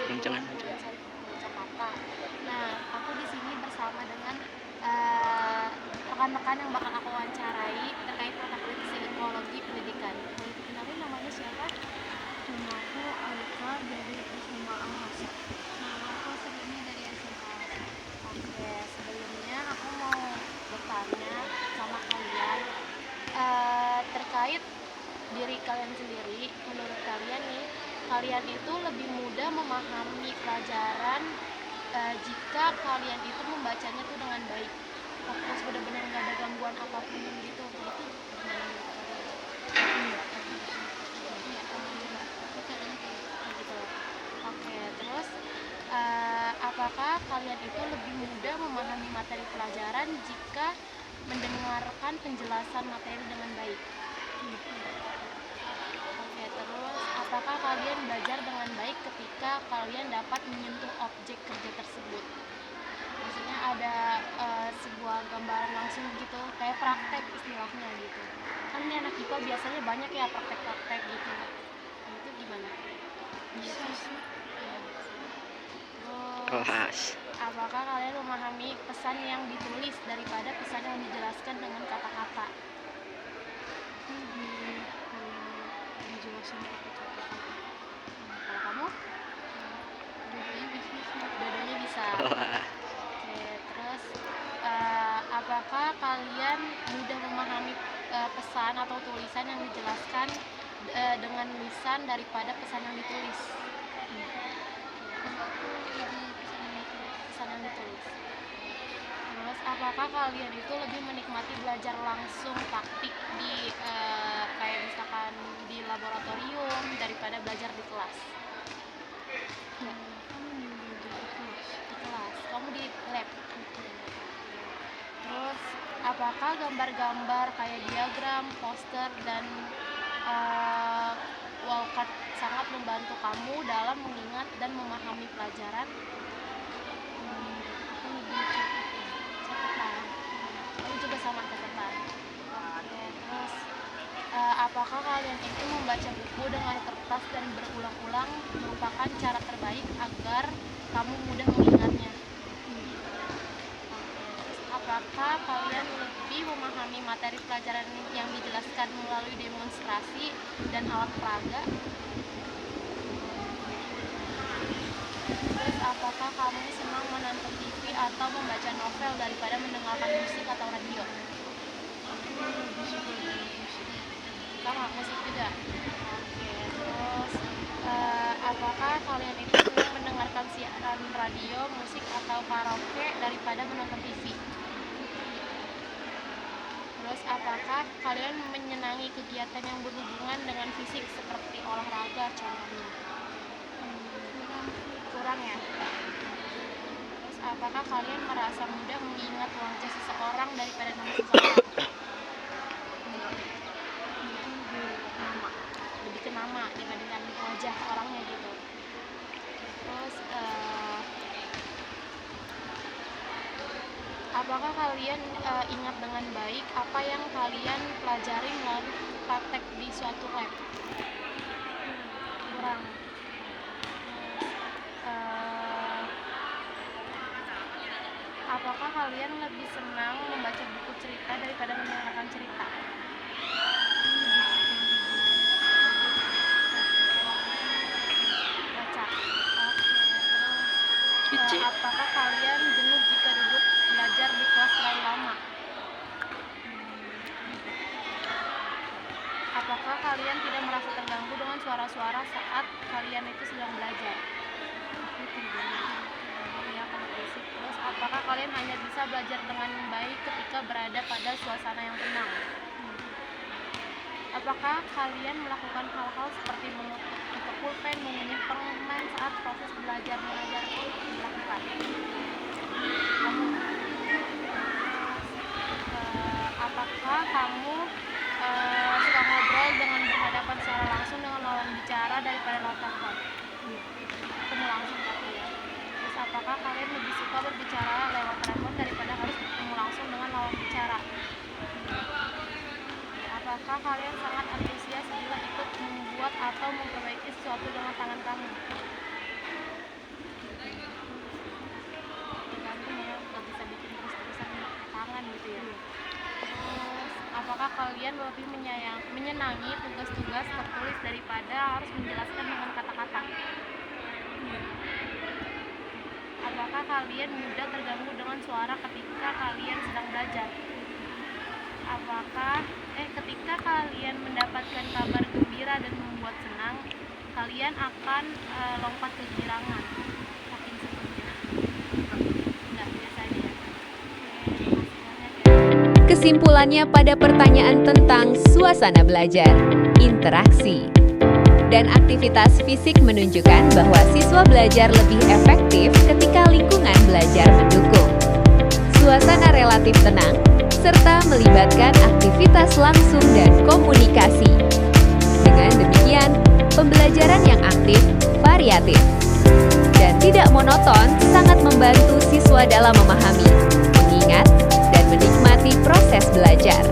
Jangan. Jakarta. Nah, aku di sini bersama dengan rekan-rekan yang bakal aku wawancarai terkait mata kuliah psikologi pendidikan. Boleh dikenalin namanya siapa? Nama aku Alika dari SMA Al-Hasa. Nama aku sebelumnya dari SMA. Oke, sebelumnya aku mau bertanya sama kalian terkait diri kalian sendiri. Menurut kalian nih, kalian itu lebih mudah memahami pelajaran jika kalian itu membacanya tuh dengan baik, fokus benar-benar nggak ada gangguan apapun gitu. Nah, itu gimana menurut kalian? Iya, kamu juga. Aku caranya kayak gitu. Oke, terus apakah kalian itu lebih mudah memahami materi pelajaran jika mendengarkan penjelasan materi dengan baik? Oke, terus apakah kalian belajar dengan baik ketika kalian dapat menyentuh objek kerja tersebut? Maksudnya ada sebuah gambaran langsung gitu, kayak praktek istilahnya gitu. Kan ini anak IPA biasanya banyak ya praktek-praktek gitu. Nah, itu gimana? Bisa sih. Terus apakah kalian memahami pesan yang ditulis daripada pesan yang dijelaskan dengan kata-kata? Lebih dijelasin pakai kata-kata. Kalau kamu? Dua-duanya bisa. Oke, terus apakah kalian mudah memahami pesan atau tulisan yang dijelaskan dengan lisan daripada pesan yang ditulis? Pesan yang ditulis. Terus apakah kalian itu lebih menikmati belajar langsung praktik di kayak misalkan di laboratorium daripada belajar di kelas? Ya. Di kelas. Kamu di lab. Terus apakah gambar-gambar kayak diagram, poster, dan wallcard sangat membantu kamu dalam mengingat dan memahami pelajaran? Aku lebih Catatan. Kamu juga sama catatan. Oke, terus apakah kalian itu membaca buku dengan kertas dan berulang-ulang merupakan cara terbaik agar kamu mudah mengingatnya? Apakah kalian lebih memahami materi pelajaran yang dijelaskan melalui demonstrasi dan alat peraga? Terus apakah kamu senang menonton TV atau membaca novel daripada mendengarkan musik atau radio? lebih suka dengan musik. Sama musik juga. Oke, terus apakah kalian itu sering mendengarkan siaran radio, musik atau karaoke daripada menonton TV? Terus apakah kalian menyenangi kegiatan yang berhubungan dengan fisik seperti olahraga contohnya? Kurang ya. Terus apakah kalian merasa mudah mengingat wajah seseorang daripada nama seseorang? Lebih ke nama dibandingkan wajah orangnya gitu. Terus apakah kalian ingat dengan baik apa yang kalian pelajari melalui praktek di suatu lab? Kurang. Apakah kalian lebih senang membaca buku cerita daripada mendengarkan cerita? Baca. Oke, terus apakah kalian jenuh jika duduk belajar di kelas terlalu lama? Apakah kalian tidak merasa terganggu dengan suara-suara saat kalian itu sedang belajar? Ya, kalau berisik. Terus apakah kalian hanya bisa belajar dengan baik ketika berada pada suasana yang tenang? Apakah kalian melakukan hal-hal seperti menutup pulpen, mengunyah permen saat proses belajar mengajar dilakukan? Kamu apakah kamu suka ngobrol dengan berhadapan secara langsung dengan lawan bicara daripada lewat telepon? Ketemu langsung tapi ya. Terus apakah kalian lebih suka berbicara lewat telepon daripada harus ketemu langsung dengan lawan bicara? Apakah kalian sangat antusias bila ikut membuat atau memperbaiki sesuatu dengan tangan kamu? kegirangan gitu ya. Terus, apakah kalian lebih menyenangi tugas-tugas tertulis daripada harus menjelaskan dengan kata-kata? Apakah kalian mudah terganggu dengan suara ketika kalian sedang belajar? Ketika kalian mendapatkan kabar gembira dan membuat senang, kalian akan lompat ke girangan saking senangnya. Enggak, biasa aja ya. Oke, makasih banyak ya. Kesimpulannya pada pertanyaan tentang suasana belajar, interaksi, dan aktivitas fisik menunjukkan bahwa siswa belajar lebih efektif ketika lingkungan belajar mendukung. Suasana relatif tenang, serta melibatkan aktivitas langsung dan komunikasi. Dengan demikian, pembelajaran yang aktif, variatif, dan tidak monoton sangat membantu siswa dalam memahami, mengingat, dan menikmati proses belajar.